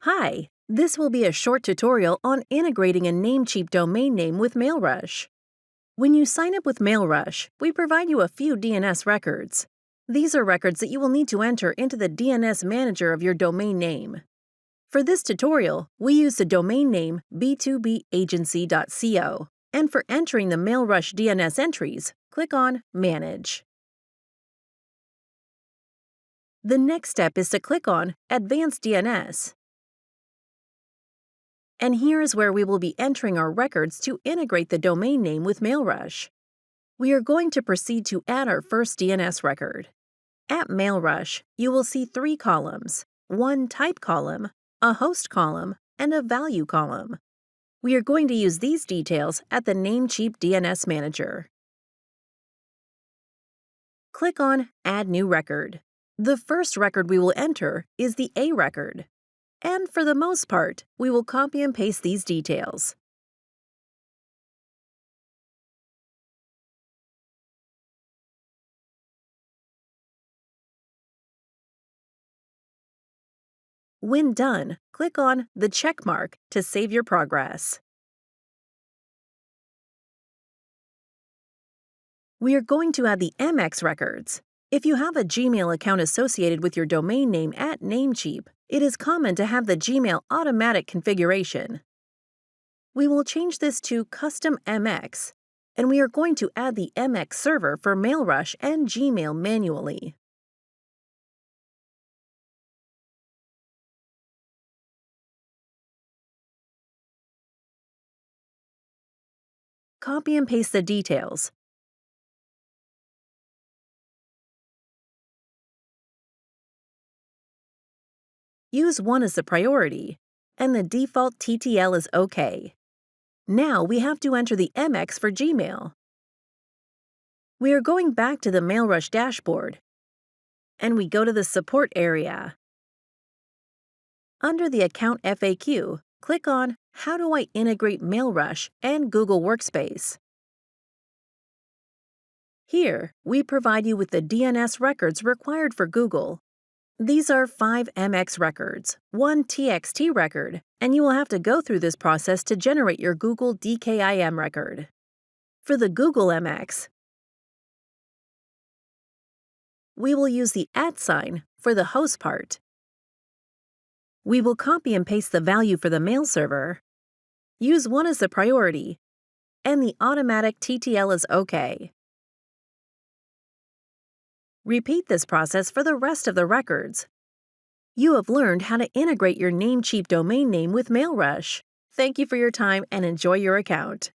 Hi, this will be a short tutorial on integrating a NameCheap domain name with MailRush. When you sign up with MailRush, we provide you a few DNS records. These are records that you will need to enter into the DNS Manager of your domain name. For this tutorial, we use the domain name b2bagency.co, and for entering the MailRush DNS entries, click on Manage. The next step is to click on Advanced DNS. And here is where we will be entering our records to integrate the domain name with MailRush. We are going to proceed to add our first DNS record. At MailRush, you will see 3 columns, one type column, a host column, and a value column. We are going to use these details at the NameCheap DNS Manager. Click on Add New Record. The first record we will enter is the A record. And for the most part, we will copy and paste these details. When done, click on the check mark to save your progress. We are going to add the MX records. If you have a Gmail account associated with your domain name at NameCheap, it is common to have the Gmail automatic configuration. We will change this to Custom MX, and we are going to add the MX server for MailRush and Gmail manually. Copy and paste the details. Use 1 as the priority, and the default TTL is OK. Now we have to enter the MX for Gmail. We are going back to the MailRush dashboard, and we go to the Support area. Under the Account FAQ, click on How do I integrate MailRush and Google Workspace? Here, we provide you with the DNS records required for Google. These are 5 MX records, 1 TXT record, and you will have to go through this process to generate your Google DKIM record. For the Google MX, we will use the @ for the host part. We will copy and paste the value for the mail server, use 1 as the priority, and the automatic TTL is OK. Repeat this process for the rest of the records. You have learned how to integrate your NameCheap domain name with MailRush. Thank you for your time and enjoy your account.